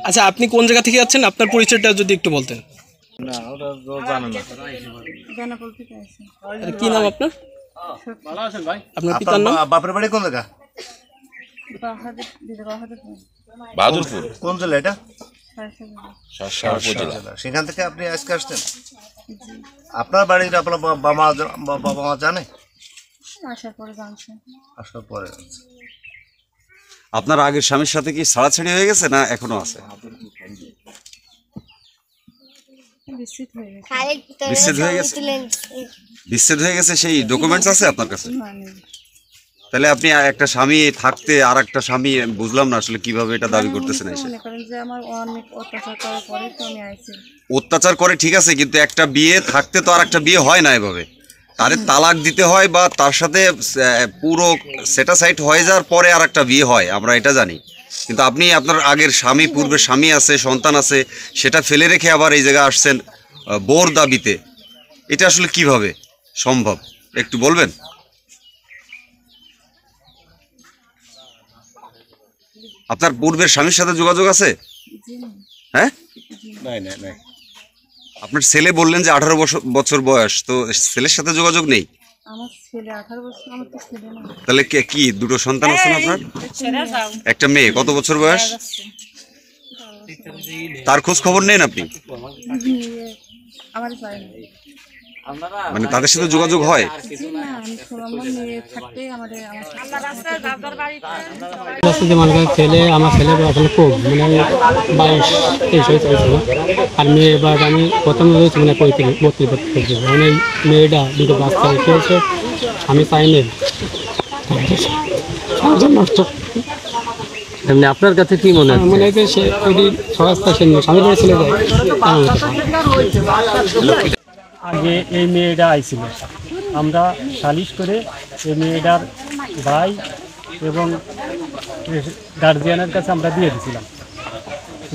আচ্ছা, আপনি কোন জায়গা থেকে যাচ্ছেন? আপনার পরিচয়টা যদি একটু বলতেন। না ওটা জানে না। কি নাম আপনার? আপনার পিতার নাম? বাপের বাড়ি কোন জায়গা? বাহাদুরপুর। কোন জেলা এটা? শাসার উপজেলা। সেখান থেকে আপনি আজকে আসছেন? আপনার বাড়ির আপনার বাবা মা জানে? আসার পরে আপনার আগের স্বামীর সাথে কি ছাড়াছাড়ি হয়ে গেছে না এখনো আছে? বিচ্ছেদ হয়ে গেছে। বিচ্ছেদ হয়ে গেছে, সেই ডকুমেন্টস আছে আপনার কাছে? তাহলে আপনি একটা স্বামী থাকতে আর একটা স্বামী, বুঝলাম না আসলে কিভাবে এটা দাবি করতেছেন। এসে অত্যাচার করে ঠিক আছে, কিন্তু একটা বিয়ে থাকতে তো আর একটা বিয়ে হয় না এভাবে। তারে তালাক দিতে হয় বা তার সাথে পুরো সেটাসাইড হয়ে যাওয়ার পরে আর একটা বিয়ে হয়, আমরা এটা জানি। কিন্তু আপনি আপনার আগের স্বামী, পূর্বের স্বামী আছে, সন্তান আছে, সেটা ফেলে রেখে আবার এই জায়গায় আসছেন বোর দাবিতে। এটা আসলে কিভাবে সম্ভব একটু বলবেন? আপনার পূর্বের স্বামীর সাথে যোগাযোগ আছে? হ্যাঁ, আপনার ছেলে বললেন যে 18 বছর বয়স, তো ছেলের সাথে যোগাযোগ নেই? তাহলে কি দুটো সন্তান আছে আপনার? একটা মেয়ে। কত বছর বয়স? তার খোঁজ খবর নেন আপনি? মানে তাদের সাথে যোগাযোগ হয়? ছেলে আমার ছেলে আসলে খুব মানে 22-23 হয়েছিল, আর মেয়ে এবার আমি প্রথমে রয়েছি মানে 32 মানে মেয়েটা দুটো বাচ্চা রেখেছে। আমি চাইনি নষ্ট। এমনি আপনার কাছে কি মনে হয়? মনে হচ্ছে সে যদি সহজটা সে স্বামীর বাড়ি চলে যায়। আগে এই মেয়েটা আইছিল, আমরা সালিশ করে এই মেয়েটার ভাই এবং গার্জিয়ানের কাছে আমরা দিয়ে দিয়েছিলাম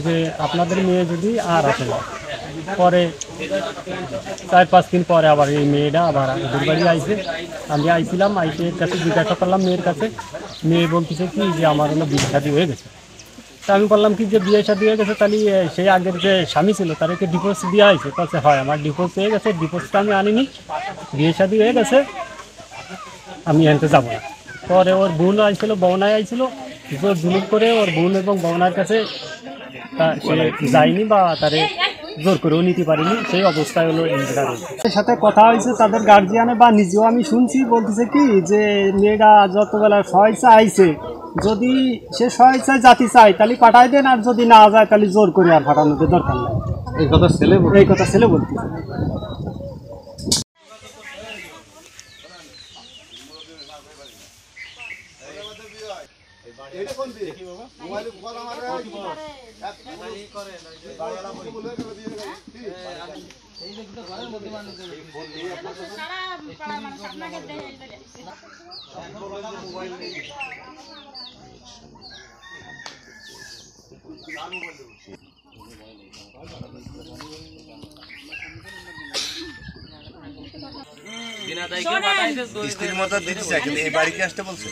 যে আপনাদের মেয়ে যদি আর আসে না। পরে 4-5 দিন পরে আবার এই মেয়েটা আবার ওদের বাড়ি আইছে। আমি আইছিলাম, আইসে এর কাছে জিজ্ঞাসা করলাম মেয়ের কাছে। মেয়ে বলতেছে কি যে আমার হলো বিয়ে শাদী হয়ে গেছে। তা আমি বললাম কি যে বিয়ে শাদী হয়ে গেছে, তাহলে সেই আগের যে স্বামী ছিল তাদেরকে ডিভোর্স দেওয়া হয়েছে? বলছে হয় আমার ডিভোর্স হয়ে গেছে, ডিভোর্সটা আমি আনিনি, বিয়ে শাদী হয়ে গেছে, আমি আনতে যাবো না। পরে ওর বোন আইছিল, বৌনায় আইছিল, জোর জুলুম করে ওর বোন এবং বৌনার কাছে সে যায়নি বা তারে জোর করেও নিতে পারিনি, সেই অবস্থায় হলো এর সাথে কথা হয়েছে তাদের গার্জিয়ানে বা নিজেও আমি শুনছি। বলতেছে কি যে মেয়েটা যতবেলা সহায়তা আইছে, যদি সে সহায়তায় জাতি চায় তাহলে পাঠাই দেন, আর যদি না যায় তাহলে জোর করে আর পাঠানোতে দরকার নেই। এই কথা ছেলে বলতেছে। স্ত্রীর মতো দিতে চাই, কিন্তু এই বাড়িতে আসতে বলছে।